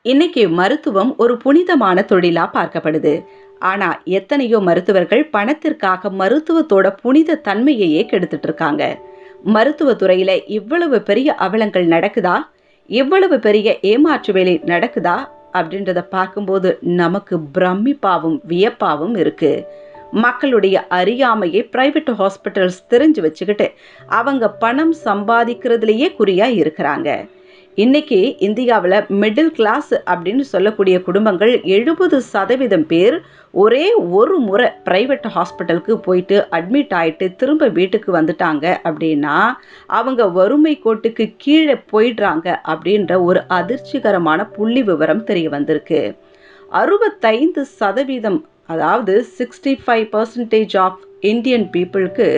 இன்னைக்கு மருத்துவம் ஒரு புனிதமான தொழிலா பார்க்கப்படுது. ஆனா எத்தனையோ மருத்துவர்கள் பணத்திற்காக மருத்துவத்தோட புனித தன்மையையே கெடுத்துட்டு இருக்காங்க. மருத்துவ துறையில இவ்வளவு பெரிய அவலங்கள் நடக்குதா? இவ்வளவு பெரிய ஏமாற்று வேலை நடக்குதா? அப்படின்றத பார்க்கும்போது நமக்கு பிரமிப்பாவும் வியப்பாவும் இருக்கு. மக்களுடைய அறியாமையை பிரைவேட் ஹாஸ்பிட்டல்ஸ் தெரிஞ்சு வச்சுக்கிட்டு அவங்க பணம் சம்பாதிக்கிறதுலயே குறியா இருக்கிறாங்க. இன்னைக்கு இந்தியாவில் மிடில் கிளாஸ் அப்படின்னு சொல்லக்கூடிய குடும்பங்கள் 70% பேர் ஒரே ஒரு முறை பிரைவேட் ஹாஸ்பிட்டலுக்கு போயிட்டு அட்மிட் ஆயிட்டு திரும்ப வீட்டுக்கு வந்துட்டாங்க அப்படின்னா அவங்க வறுமை கோட்டுக்கு கீழே போயிடுறாங்க அப்படின்ற ஒரு அதிர்ச்சிகரமான புள்ளி விவரம் தெரிய வந்திருக்கு. 65%, அதாவது 65% ஆஃப் இந்தியன் பீப்புளுக்கு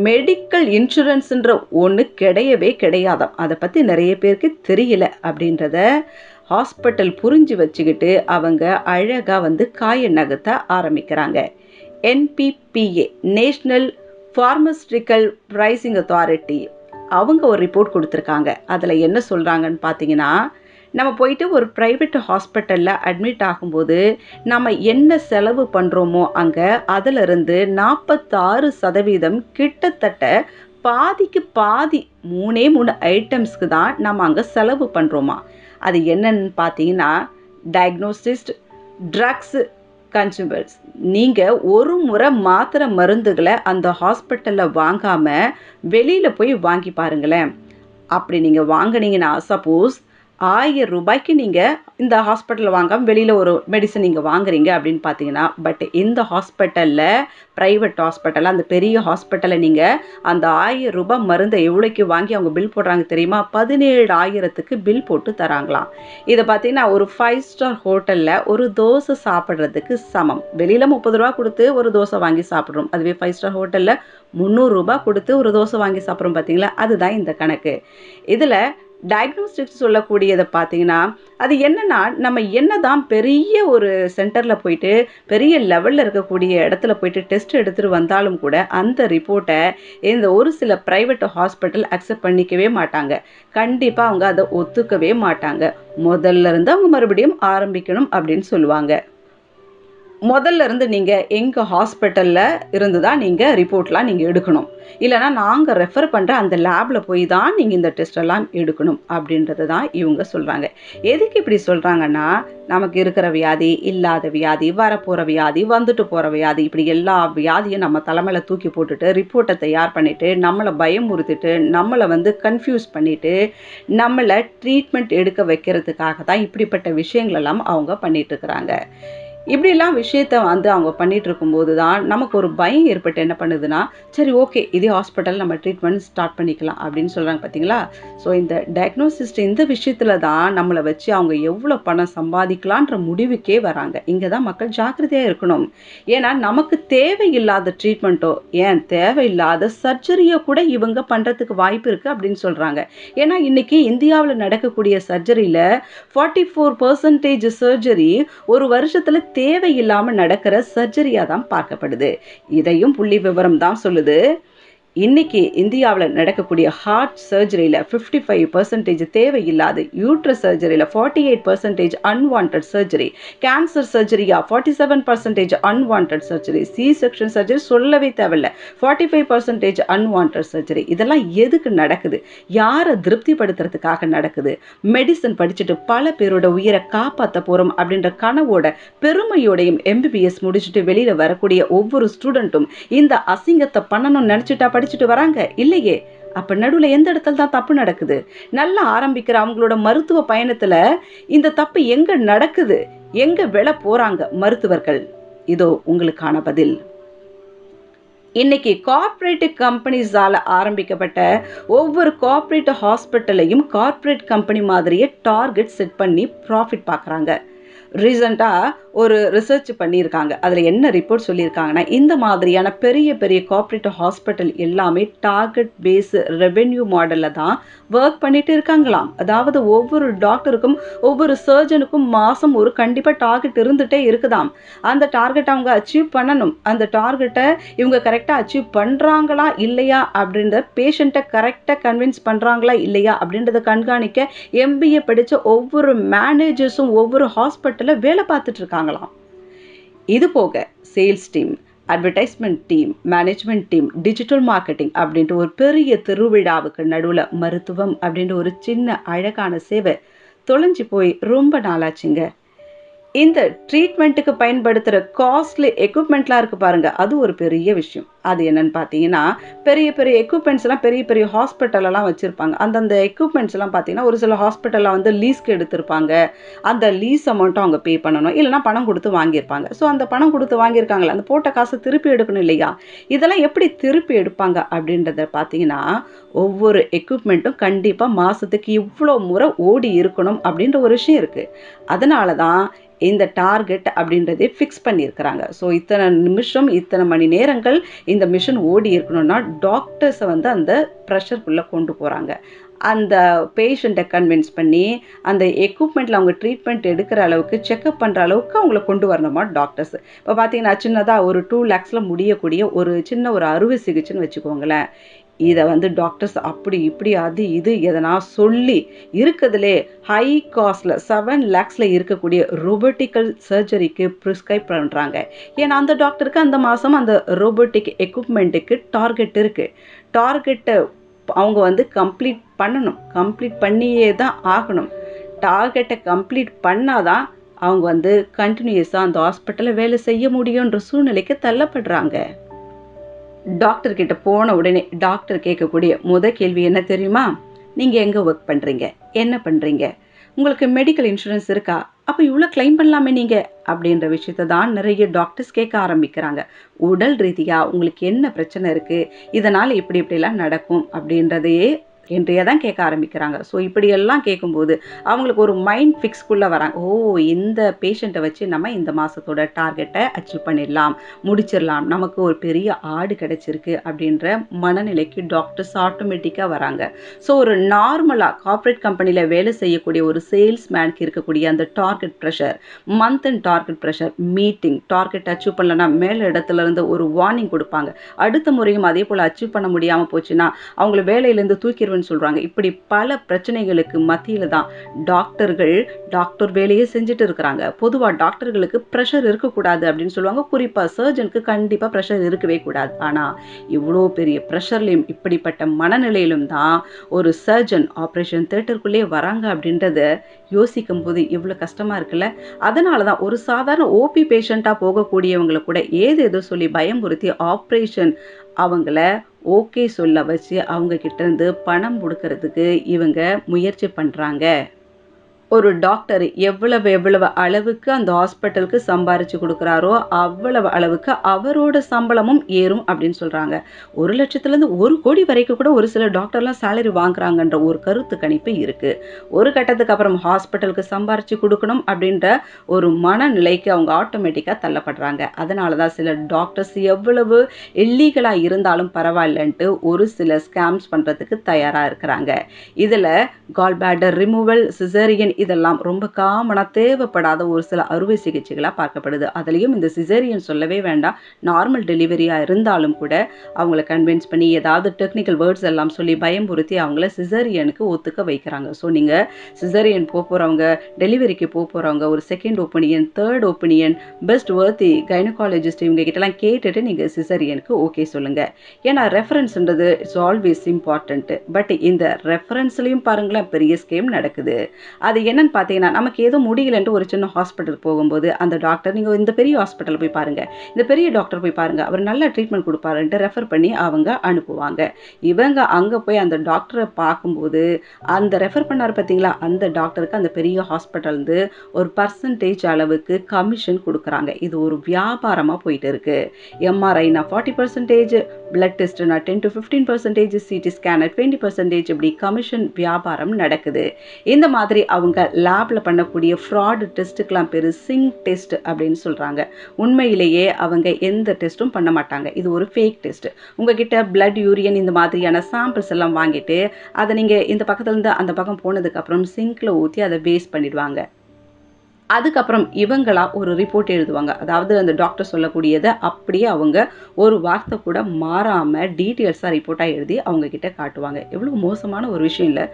மெடிக்கல் இன்சூரன்ஸ்ன்ற ஒன்று கிடையவே கிடையாதாம். அதை பற்றி நிறைய பேருக்கு தெரியல அப்படின்றத ஹாஸ்பிட்டல் புரிஞ்சு வச்சுக்கிட்டு அவங்க அழகாக வந்து காய நகர்த்த ஆரம்பிக்கிறாங்க. என்பிபிஏ, நேஷ்னல் ஃபார்மஸ்யூட்டிக்கல் ப்ரைசிங் அத்தாரிட்டி, அவங்க ஒரு ரிப்போர்ட் கொடுத்துருக்காங்க. அதில் என்ன சொல்கிறாங்கன்னு பார்த்தீங்கன்னா, நம்ம போயிட்டு ஒரு ப்ரைவேட் ஹாஸ்பிட்டலில் அட்மிட் ஆகும்போது நம்ம என்ன செலவு பண்ணுறோமோ அங்கே அதிலிருந்து 46% கிட்டத்தட்ட பாதிக்கு பாதி 3 ஐட்டம்ஸ்க்கு தான் நம்ம அங்கே செலவு பண்ணுறோமா. அது என்னன்னு பார்த்தீங்கன்னா, டயக்னோசிஸ்ட், ட்ரக்ஸு, கன்சூமர்ஸ். நீங்கள் ஒரு முறை மாத்திரை மருந்துகளை அந்த ஹாஸ்பிட்டலில் வாங்காமல் வெளியில் போய் வாங்கி பாருங்களேன். அப்படி நீங்கள் வாங்கினீங்கன்னா, சப்போஸ் 1000 ரூபாய்க்கு நீங்கள் இந்த ஹாஸ்பிட்டலில் வாங்காமல் வெளியில் ஒரு மெடிசன் நீங்கள் வாங்குறீங்க அப்படின்னு பார்த்தீங்கன்னா, பட் இந்த ஹாஸ்பிட்டலில், ப்ரைவேட் ஹாஸ்பிட்டலில், அந்த பெரிய ஹாஸ்பிட்டலில் நீங்கள் அந்த 1000 ரூபாய் மருந்தை எவ்வளோக்கு வாங்கி அவங்க பில் போடுறாங்க தெரியுமா? 17,000க்கு பில் போட்டு தராங்களாம். இதை பார்த்தீங்கன்னா ஒரு 5 ஸ்டார் ஹோட்டலில் ஒரு தோசை சாப்பிட்றதுக்கு சமம். வெளியில் 30 ரூபா கொடுத்து ஒரு தோசை வாங்கி சாப்பிட்றோம். அதுவே 5 ஸ்டார் ஹோட்டலில் 300 ரூபாய் கொடுத்து ஒரு தோசை வாங்கி சாப்பிட்றோம். பார்த்தீங்களா? அதுதான் இந்த கணக்கு. இதில் டயக்னோஸ்டிக்ஸ் சொல்லக்கூடியதை பார்த்தீங்கன்னா, அது என்னன்னா, நம்ம என்னதான் பெரிய ஒரு சென்டரில் போயிட்டு பெரிய லெவலில் இருக்கக்கூடிய இடத்துல போயிட்டு டெஸ்ட் எடுத்துகிட்டு வந்தாலும் கூட அந்த ரிப்போர்ட்டை இந்த ஒரு சில ப்ரைவேட் ஹாஸ்பிட்டல் அக்செப்ட் பண்ணிக்கவே மாட்டாங்க. கண்டிப்பாக அவங்க அதை ஒத்துக்கவே மாட்டாங்க. முதல்ல இருந்து அவங்க மறுபடியும் ஆரம்பிக்கணும் அப்படின்னு சொல்லுவாங்க. முதல்ல இருந்து நீங்கள் எங்கள் ஹாஸ்பிட்டலில் இருந்து தான் நீங்கள் ரிப்போர்ட்லாம் நீங்கள் எடுக்கணும். இல்லைனா நாங்கள் ரெஃபர் பண்ணுற அந்த லேபில் போய் தான் நீங்கள் இந்த டெஸ்டெல்லாம் எடுக்கணும் அப்படின்றது தான் இவங்க சொல்கிறாங்க. எதுக்கு இப்படி சொல்கிறாங்கன்னா, நமக்கு இருக்கிற வியாதி, இல்லாத வியாதி, வரப்போகிற வியாதி, வந்துட்டு போகிற வியாதி, இப்படி எல்லா வியாதியும் நம்ம தலைமையில் தூக்கி போட்டுட்டு ரிப்போர்ட்டை தயார் பண்ணிவிட்டு நம்மளை பயமுறுத்திட்டு நம்மளை வந்து கன்ஃபியூஸ் பண்ணிவிட்டு நம்மளை ட்ரீட்மெண்ட் எடுக்க வைக்கிறதுக்காக தான் இப்படிப்பட்ட விஷயங்களெல்லாம் அவங்க பண்ணிகிட்ருக்குறாங்க. இப்படிலாம் விஷயத்த வந்து அவங்க பண்ணிகிட்டு இருக்கும்போது தான் நமக்கு ஒரு பயம் ஏற்பட்டு என்ன பண்ணுதுன்னா, சரி ஓகே, இதே ஹாஸ்பிட்டல் நம்ம ட்ரீட்மெண்ட் ஸ்டார்ட் பண்ணிக்கலாம் அப்படின்னு சொல்கிறாங்க. பார்த்தீங்களா? ஸோ இந்த டயக்னோசிஸ்ட் இந்த விஷயத்தில் தான் நம்மளை வச்சு அவங்க எவ்வளோ பணம் சம்பாதிக்கலான்ற முடிவுக்கே வராங்க. இங்கே தான் மக்கள் ஜாக்கிரதையாக இருக்கணும். ஏன்னா நமக்கு தேவையில்லாத ட்ரீட்மெண்ட்டோ, ஏன் தேவையில்லாத சர்ஜரியோ கூட இவங்க பண்ணுறதுக்கு வாய்ப்பு இருக்குது அப்படின்னு சொல்கிறாங்க. ஏன்னா இன்றைக்கி இந்தியாவில் நடக்கக்கூடிய சர்ஜரியில் 44% சர்ஜரி ஒரு வருஷத்தில் தேவையில்லாமல் நடக்கிற சர்ஜரியாக தான் பார்க்கப்படுது. இதையும் புள்ளி விவரம் தான் சொல்லுது. இன்னைக்கு இந்தியாவில் நடக்கக்கூடிய ஹார்ட் சர்ஜரியில் 55% தேவையில்லாது, யூட்ரஸ் சர்ஜரியில் 48% அன்வான்ட் சர்ஜரி, கேன்சர் சர்ஜரியா 47% unwanted surgery, C section surgery சொல்லவே தேவையில்லை, 45% அன்வான்ட் சர்ஜரி. இதெல்லாம் எதுக்கு நடக்குது? யாரை திருப்திப்படுத்துறதுக்காக நடக்குது? மெடிசன் படிச்சுட்டு பல பேரோட உயிரை காப்பாற்ற போகிறோம் அப்படின்ற கனவோட பெருமையோடையும் எம்பிபிஎஸ் முடிச்சுட்டு வெளியில் வரக்கூடிய ஒவ்வொரு ஸ்டூடெண்ட்டும் இந்த அசிங்கத்தை பண்ணணும்னு நினச்சிட்டா படிச்சுட்டு வராங்க இல்லையே. அப்ப நடுவில் எந்த இடத்துல தான் தப்பு நடக்குது? நல்லா ஆரம்பிக்கிற அவங்களோட மருத்துவ பயணத்துல இந்த தப்பு எங்க நடக்குது? எங்க விழ போறாங்க மருத்துவர்கள்? இதோ உங்களுக்கான பதில். இன்னைக்கு கார்ப்பரேட் கம்பெனிஸால் ஆரம்பிக்கப்பட்ட ஒவ்வொரு கார்ப்பரேட் ஹாஸ்பிட்டலையும் கார்ப்பரேட் கம்பெனி மாதிரியே டார்கெட் செட் பண்ணி ப்ராஃபிட் பார்க்குறாங்க. ரீசெண்டாக ஒரு ரிசர்ச் பண்ணியிருக்காங்க. அதில் என்ன ரிப்போர்ட் சொல்லியிருக்காங்கன்னா, இந்த மாதிரியான பெரிய பெரிய கார்ப்பரேட் ஹாஸ்பிட்டல் எல்லாமே டார்கெட் பேஸ் ரெவென்யூ மாடலில் தான் ஒர்க் பண்ணிட்டு இருக்காங்களாம். அதாவது ஒவ்வொரு டாக்டருக்கும் ஒவ்வொரு சர்ஜனுக்கும் மாதம் ஒரு கண்டிப்பாக டார்கெட் இருந்துகிட்டே இருக்குதாம். அந்த டார்கெட் அவங்க அச்சீவ் பண்ணணும். அந்த டார்கெட்டை இவங்க கரெக்டாக அச்சீவ் பண்ணுறாங்களா இல்லையா அப்படின்றத, பேஷண்ட்டை கரெக்டாக கன்வின்ஸ் பண்ணுறாங்களா இல்லையா அப்படின்றத கண்காணிக்க MBA படித்த ஒவ்வொரு மேனேஜர்ஸும் ஒவ்வொரு ஹாஸ்பிட்டலில் வேலை பார்த்துட்டு இருக்காங்களாம். இது போக sales team, advertisement team, management team, digital marketing அப்படின்ட்டு ஒரு பெரிய திருவிழாவுக்கு நடுவில் மருத்துவம் அப்படின்ற ஒரு சின்ன அழகான சேவை தொலைஞ்சு போய் ரொம்ப நாளாச்சுங்க. இந்த ட்ரீட்மெண்ட்டுக்கு பயன்படுத்துகிற காஸ்ட்லி எக்யூப்மெண்ட்லாம் இருக்குது பாருங்கள், அது ஒரு பெரிய விஷயம். அது என்னன்னு பார்த்தீங்கன்னா, பெரிய பெரிய எக்யூப்மெண்ட்ஸ்லாம் பெரிய பெரிய ஹாஸ்பிட்டலெல்லாம் வச்சுருப்பாங்க. அந்தந்த எக்யூப்மெண்ட்ஸ்லாம் பார்த்தீங்கன்னா ஒரு சில ஹாஸ்பிட்டலில் வந்து லீஸ்க்கு எடுத்திருப்பாங்க. அந்த லீஸ் அமௌண்ட்டும் அவங்க பே பண்ணணும், இல்லைனா பணம் கொடுத்து வாங்கியிருப்பாங்க. ஸோ அந்த பணம் கொடுத்து வாங்கியிருக்காங்களே, அந்த போட்ட காசை திருப்பி எடுக்கணும் இல்லையா? இதெல்லாம் எப்படி திருப்பி எடுப்பாங்க அப்படின்றத பார்த்தீங்கன்னா, ஒவ்வொரு எக்யூப்மெண்ட்டும் கண்டிப்பாக மாதத்துக்கு இவ்வளோ முறை ஓடி இருக்கணும் அப்படின்ற ஒரு விஷயம் இருக்குது. அதனால தான் இந்த டார்கெட் அப்படின்றதே ஃபிக்ஸ் பண்ணியிருக்கிறாங்க. ஸோ இத்தனை நிமிஷம் இத்தனை மணி நேரங்கள் இந்த மிஷின் ஓடி இருக்கணும்னா டாக்டர்ஸை வந்து அந்த ப்ரெஷருக்குள்ளே கொண்டு போகிறாங்க. அந்த பேஷண்ட்டை கன்வின்ஸ் பண்ணி அந்த எக்யூப்மெண்ட்டில் அவங்க ட்ரீட்மெண்ட் எடுக்கிற அளவுக்கு, செக்அப் பண்ணுற அளவுக்கு அவங்கள கொண்டு வரணுமா டாக்டர்ஸ். இப்போ பார்த்தீங்கன்னா சின்னதாக ஒரு 2 lakhஸில் முடியக்கூடிய ஒரு சின்ன ஒரு அறுவை சிகிச்சைன்னு வச்சுக்கோங்களேன். இதை வந்து டாக்டர்ஸ் அப்படி இப்படி அது இது எதனா சொல்லி இருக்கிறதுலே ஹை காஸ்டில் 7 lakhஸில் இருக்கக்கூடிய ரோபோட்டிக்கல் சர்ஜரிக்கு ப்ரிஸ்கிரைப் பண்ணுறாங்க. ஏன்னா அந்த டாக்டருக்கு அந்த மாதம் அந்த ரோபோட்டிக் எக்யூப்மெண்ட்டுக்கு டார்கெட் இருக்குது. டார்கெட்டை அவங்க வந்து கம்ப்ளீட் பண்ணணும், கம்ப்ளீட் பண்ணியே தான் ஆகணும். டார்கெட்டை கம்ப்ளீட் பண்ணாதான் அவங்க வந்து கண்டினியூஸாக அந்த ஹாஸ்பிட்டலில் வேலை செய்ய முடியுன்ற சூழ்நிலைக்கு தள்ளப்படுறாங்க. டாக்டர் கிட்ட போன உடனே டாக்டர் கேட்கக்கூடிய கேள்வி என்ன தெரியுமா? நீங்கள் எங்கே ஒர்க் பண்ணுறீங்க, என்ன பண்ணுறீங்க, உங்களுக்கு மெடிக்கல் இன்சூரன்ஸ் இருக்கா, அப்போ இவ்வளோ கிளைம் பண்ணலாமே நீங்கள் அப்படின்ற விஷயத்தை தான் நிறைய டாக்டர்ஸ் கேட்க ஆரம்பிக்கிறாங்க. உடல் ரீதியாக உங்களுக்கு என்ன பிரச்சனை இருக்குது, இதனால் இப்படி இப்படிலாம் நடக்கும் அப்படின்றதையே என்றையே தான் கேட்க ஆரம்பிக்கிறாங்க. ஸோ இப்படியெல்லாம் கேட்கும்போது அவங்களுக்கு ஒரு மைண்ட் ஃபிக்ஸ்குள்ளே வராங்க. ஓ, இந்த பேஷண்ட்டை வச்சு நம்ம இந்த மாதத்தோட டார்கெட்டை அச்சீவ் பண்ணிடலாம், முடிச்சிடலாம், நமக்கு ஒரு பெரிய ஆடு கிடச்சிருக்கு அப்படின்ற மனநிலைக்கு டாக்டர்ஸ் ஆட்டோமேட்டிக்காக வராங்க. ஸோ ஒரு நார்மலாக கார்ப்பரேட் கம்பெனியில் வேலை செய்யக்கூடிய ஒரு சேல்ஸ்மேனுக்கு இருக்கக்கூடிய அந்த target pressure, month and target pressure, meeting target achieve பண்ணலன்னா மேலே இடத்துலேருந்து ஒரு வார்னிங் கொடுப்பாங்க. அடுத்த முறையும் அதே போல் அச்சீவ் பண்ண முடியாமல் போச்சுன்னா அவங்கள வேலையிலேருந்து தூக்கிடுவேன்னு சொல்கிறாங்க. இப்படி பல பிரச்சனைகளுக்கு மத்தியில் தான் டாக்டர் வேலையை செஞ்சுட்டு இருக்கிறாங்க. பொதுவாக டாக்டர்களுக்கு ப்ரெஷர் இருக்கக்கூடாது அப்படின்னு சொல்லுவாங்க. குறிப்பாக சர்ஜனுக்கு கண்டிப்பாக ப்ரெஷர் இருக்கவே கூடாது. ஆனால் இவ்வளோ பெரிய ப்ரெஷர்லையும் இப்படிப்பட்ட மனநிலையிலும் தான் ஒரு சர்ஜன் ஆப்ரேஷன் தியேட்டருக்குள்ளேயே வராங்க அப்படின்றத யோசிக்கும் போது இவ்வளோ கஷ்டமாக இருக்குல்ல. அதனால தான் ஒரு சாதாரண ஓபி பேஷண்ட்டாக போகக்கூடியவங்களை கூட ஏதேதோ சொல்லி பயமுறுத்தி ஆப்ரேஷன் அவங்கள ஓகே சொல்ல வச்சு அவங்க கிட்டேருந்து பணம் கொடுக்கறதுக்கு இவங்க முயற்சி பண்ணுறாங்க. ஒரு டாக்டர் எவ்வளவு அளவுக்கு அந்த ஹாஸ்பிட்டலுக்கு சம்பாரிச்சு கொடுக்குறாரோ அவ்வளவு அளவுக்கு அவரோட சம்பளமும் ஏறும் அப்படின்னு சொல்கிறாங்க. 1 லட்சத்துலேருந்து 1 கோடி வரைக்கும் கூட ஒரு சில டாக்டர்லாம் சேலரி வாங்குறாங்கன்ற ஒரு கருத்து கணிப்பு இருக்குது. ஒரு கட்டத்துக்கு அப்புறம் ஹாஸ்பிட்டலுக்கு சம்பாரிச்சு கொடுக்கணும் அப்படின்ற ஒரு மனநிலைக்கு அவங்க ஆட்டோமேட்டிக்காக தள்ளப்படுறாங்க. அதனால தான் சில டாக்டர்ஸ் எவ்வளவு இல்லீகலாக இருந்தாலும் பரவாயில்லன்ட்டு ஒரு சில ஸ்கேம்ஸ் பண்ணுறதுக்கு தயாராக இருக்கிறாங்க. இதில் கால் பேடர் ரிமூவல், சிசேரியன் இதெல்லாம் ரொம்ப காமனாக தேவைப்படாத ஒரு சில அறுவை சிகிச்சைகளாக பார்க்கப்படுது. அதுலேயும் இந்த சிசேரியன் சொல்லவே வேண்டாம். நார்மல் டெலிவரியாக இருந்தாலும் கூட அவங்கள கன்வின்ஸ் பண்ணி ஏதாவது டெக்னிக்கல் வேர்ட்ஸ் எல்லாம் சொல்லி பயம்புறுத்தி அவங்கள சிசேரியனுக்கு ஒத்துக்க வைக்கிறாங்க. ஸோ நீங்கள் சிசேரியன் போகிறவங்க, டெலிவரிக்கு போகிறவங்க ஒரு second opinion, third opinion, best வர்த்தி gynaecologist இவங்க கிட்டலாம் கேட்டுட்டு நீங்கள் சிசேரியனுக்கு ஓகே சொல்லுங்கள். ஏன்னா ரெஃபரன்ஸ்ன்றது இட்ஸ் ஆல்வேஸ் இம்பார்ட்டன்ட்டு. பட் இந்த ரெஃபரன்ஸ்லையும் பாருங்களேன் பெரிய ஸ்கேம் நடக்குது. அது என்னன்னு பார்த்தீங்கன்னா, நமக்கு ஏதோ முடியலன்ட்டு ஒரு சின்ன ஹாஸ்பிட்டல் போகும்போது அந்த டாக்டர் நீங்கள் இந்த பெரிய ஹாஸ்பிட்டல் போய் பாருங்கள், இந்த பெரிய டாக்டர் போய் பாருங்கள், அவர் நல்ல ட்ரீட்மெண்ட் கொடுப்பாருன்ட்டு ரெஃபர் பண்ணி அவங்க அனுப்புவாங்க. இவங்க அங்கே போய் அந்த டாக்டரை பார்க்கும்போது அந்த ரெஃபர் பண்ணார் பார்த்தீங்களா, அந்த டாக்டருக்கு அந்த பெரிய ஹாஸ்பிட்டல்ந்து ஒரு பர்சன்டேஜ் அளவுக்கு கமிஷன் கொடுக்குறாங்க. இது ஒரு வியாபாரமாக போயிட்டு இருக்கு. எம்ஆர்ஐனா 40%, பிளட் டெஸ்ட்னா 10 to 15%, சிடி ஸ்கேனர் 20%, இப்படி கமிஷன் வியாபாரம் நடக்குது. இந்த மாதிரி அவங்க அவங்க லேபில் பண்ணக்கூடிய ஃப்ராடு டெஸ்ட்டுக்கெலாம் பேர் சிங் டெஸ்ட் அப்படின்னு சொல்கிறாங்க. உண்மையிலேயே அவங்க எந்த டெஸ்ட்டும் பண்ண மாட்டாங்க. இது ஒரு ஃபேக் டெஸ்ட். உங்ககிட்ட பிளட், யூரியன் இந்த மாதிரியான சாம்பிள்ஸ் எல்லாம் வாங்கிட்டு அதை நீங்கள் இந்த பக்கத்துலேருந்து அந்த பக்கம் போனதுக்கப்புறம் சிங்கில் ஊற்றி அதை வேஸ்ட் பண்ணிடுவாங்க. அதுக்கப்புறம் இவங்களா ஒரு ரிப்போர்ட் எழுதுவாங்க. அதாவது அந்த டாக்டர் சொல்லக்கூடியதை அப்படியே அவங்க ஒரு வார்த்தை கூட மாறாமல் டீட்டெயில்ஸாக ரிப்போர்ட்டாக எழுதி அவங்கக்கிட்ட காட்டுவாங்க. எவ்வளோ மோசமான ஒரு விஷயம் இல்லை.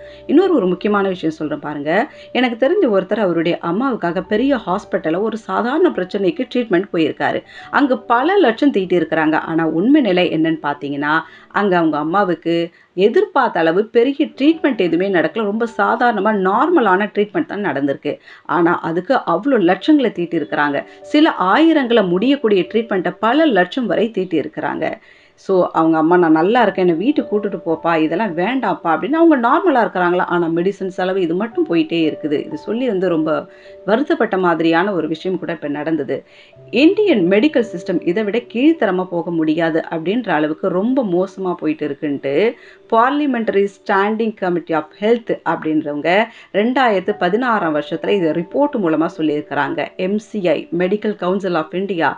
ஒரு முக்கியமான விஷயம் சொல்கிறேன் பாருங்கள். எனக்கு தெரிஞ்ச ஒருத்தர் அவருடைய அம்மாவுக்காக பெரிய ஹாஸ்பிட்டலில் ஒரு சாதாரண பிரச்சனைக்கு ட்ரீட்மெண்ட் போயிருக்காரு. அங்கே பல லட்சம் தீட்டி இருக்கிறாங்க. ஆனால் உண்மை நிலை என்னன்னு பார்த்தீங்கன்னா, அங்கே அவங்க அம்மாவுக்கு எதிர்பார்த்த அளவு பெரிய ட்ரீட்மெண்ட் எதுவுமே நடக்கல. ரொம்ப சாதாரணமாக நார்மலான ட்ரீட்மெண்ட் தான் நடந்திருக்கு. ஆனால் அதுக்கு அவ்வளோ லட்சங்களை தீட்டி இருக்கிறாங்க. சில ஆயிரங்களை முடியக்கூடிய ட்ரீட்மெண்ட்டை பல லட்சம் வரை தீட்டி இருக்கிறாங்க. ஸோ அவங்க அம்மா, நான் நல்லா இருக்கேன், என்னை வீட்டுக்கு கூட்டிட்டு போப்பா, இதெல்லாம் வேண்டாப்பா அப்படின்னு அவங்க நார்மலாக இருக்கிறாங்களா. ஆனால் மெடிசன் செலவு இது மட்டும் போயிட்டே இருக்குது. இது சொல்லி ரொம்ப வருத்தப்பட்ட மாதிரியான ஒரு விஷயம் கூட இப்போ நடந்தது. இந்தியன் மெடிக்கல் சிஸ்டம் இதை விட கீழ்த்தரமாக போக முடியாது அப்படின்ற அளவுக்கு ரொம்ப மோசமாக போயிட்டு இருக்குன்ட்டு parliamentary standing committee of health அப்படின்றவங்க 2016 வருஷத்தில் இதை ரிப்போர்ட் மூலமாக சொல்லியிருக்கிறாங்க. MCI medical council of India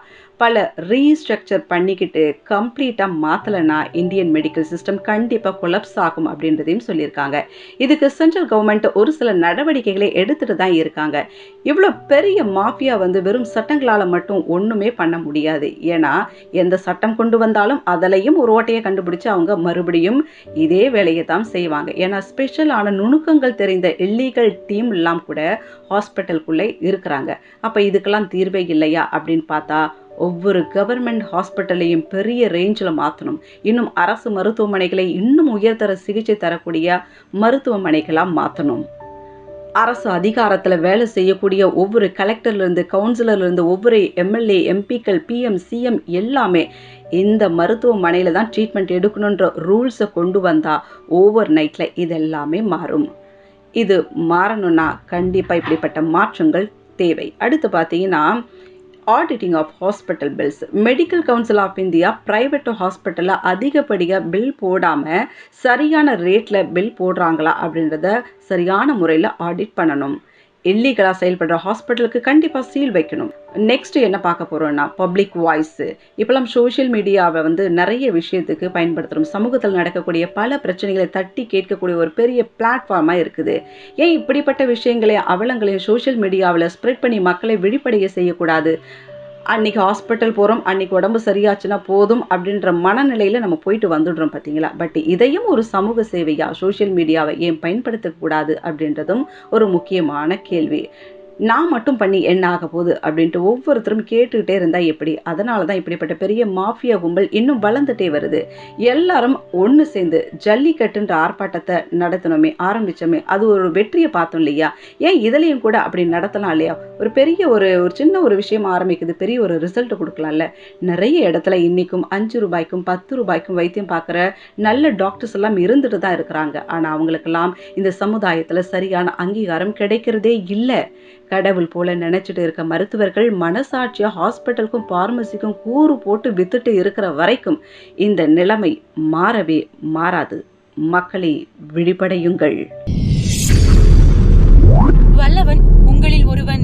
பல ரீஸ்ட்ரக்சர் பண்ணிக்கிட்டு கம்ப்ளீட்டாக மாற்றலைன்னா இந்தியன் மெடிக்கல் சிஸ்டம் கண்டிப்பாக கொலப்ஸ் ஆகும் அப்படின்றதையும் சொல்லியிருக்காங்க. இதுக்கு சென்ட்ரல் கவர்மெண்ட் ஒரு சில நடவடிக்கைகளை எடுத்துகிட்டு தான் இருக்காங்க. இவ்வளோ பெரிய மாஃபியா வெறும் சட்டங்களால் மட்டும் ஒன்றுமே பண்ண முடியாது. ஏன்னா எந்த சட்டம் கொண்டு வந்தாலும் அதிலையும் ஒரு ஓட்டையை கண்டுபிடிச்சு அவங்க மறுபடியும் இதே வேலையை தான் செய்வாங்க. ஏன்னா ஸ்பெஷலான நுணுக்கங்கள் தெரிந்த இல்லீகல் டீம் எல்லாம் கூட ஹாஸ்பிட்டலுக்குள்ளே இருக்கிறாங்க. அப்போ இதுக்கெல்லாம் தீர்வே இல்லையா அப்படின்னு பார்த்தா, ஒவ்வொரு கவர்மெண்ட் ஹாஸ்பிட்டலையும் பெரிய ரேஞ்சில் மாற்றணும். இன்னும் அரசு மருத்துவமனைகளை இன்னும் உயர்தர சிகிச்சை தரக்கூடிய மருத்துவமனைகளாக மாற்றணும். அரசு அதிகாரத்தில் வேலை செய்யக்கூடிய ஒவ்வொரு கலெக்டர்லேருந்து, கவுன்சிலர்லேருந்து, ஒவ்வொரு MLA, MPக்கள், PM, CM எல்லாமே இந்த மருத்துவமனையில் தான் ட்ரீட்மெண்ட் எடுக்கணுன்ற ரூல்ஸை கொண்டு வந்தால் ஓவர் நைட்டில் இதெல்லாமே மாறும். இது மாறணும்னா கண்டிப்பாக இப்படிப்பட்ட மாற்றங்கள் தேவை. அடுத்து பார்த்தீங்கன்னா, auditing of hospital bills. Medical council of India private ஹாஸ்பிட்டலில் அதிகப்படியாக பில் போடாமல் சரியான ரேட்டில் பில் போடுறாங்களா அப்படின்றத சரியான முறையில் ஆடிட் பண்ணணும். இல்லீகலாக செயல்படுற ஹாஸ்பிட்டலுக்கு கண்டிப்பாக சீல் வைக்கணும். நெக்ஸ்ட் என்ன பார்க்க போகிறோம்னா, பப்ளிக் வாய்ஸு. இப்போலாம் சோஷியல் மீடியாவை நிறைய விஷயத்துக்கு பயன்படுத்துகிறோம். சமூகத்தில் நடக்கக்கூடிய பல பிரச்சனைகளை தட்டி கேட்கக்கூடிய ஒரு பெரிய பிளாட்ஃபார்மாக இருக்குது. ஏன் இப்படிப்பட்ட விஷயங்களையும் அவலங்களையும் சோஷியல் மீடியாவில் ஸ்ப்ரெட் பண்ணி மக்களை விழிப்படைய செய்யக்கூடாது? அன்றைக்கி ஹாஸ்பிட்டல் போகிறோம், அன்றைக்கி உடம்பு சரியாச்சுன்னா போதும் அப்படின்ற மனநிலையில் நம்ம போயிட்டு வந்துடுறோம் பார்த்தீங்களா. பட் இதையும் ஒரு சமூக சேவையாக சோஷியல் மீடியாவை ஏன் பயன்படுத்தக்கூடாது அப்படின்றதும் ஒரு முக்கியமான கேள்வி. நான் மட்டும் பண்ணி என்ன ஆக போகுது அப்படின்ட்டு ஒவ்வொருத்தரும் கேட்டுக்கிட்டே இருந்தால் எப்படி? அதனால தான் இப்படிப்பட்ட பெரிய மாஃபியா கும்பல் இன்னும் வளர்ந்துட்டே வருது. எல்லாரும் ஒன்று சேர்ந்து ஜல்லிக்கட்டுன்ற ஆர்ப்பாட்டத்தை நடத்தணுமே, ஆரம்பித்தோமே, அது ஒரு வெற்றியை பார்த்தோம் இல்லையா? ஏன் இதுலேயும் கூட அப்படி நடத்தலாம் இல்லையா? ஒரு பெரிய ஒரு சின்ன ஒரு விஷயம் ஆரம்பிக்குது, பெரிய ஒரு ரிசல்ட் கொடுக்கலாம்ல. நிறைய இடத்துல இன்றைக்கும் 5 ரூபாய்க்கும் 10 ரூபாய்க்கும் வைத்தியம் பார்க்குற நல்ல டாக்டர்ஸ் எல்லாம் இருந்துட்டு தான் இருக்கிறாங்க. ஆனால் அவங்களுக்கெல்லாம் இந்த சமுதாயத்தில் சரியான அங்கீகாரம் கிடைக்கிறதே இல்லை. கடவுள் போல நினைச்சிட்டு இருக்க மருத்துவர்கள் மனசாட்சியா ஹாஸ்பிட்டலுக்கும் பார்மசிக்கும் கூறு போட்டு வித்துட்டு இருக்கிற வரைக்கும் இந்த நிலைமை மாறவே மாறாது. மக்களை விழிப்படையுங்கள். வல்லவன் உங்களில் ஒருவன்.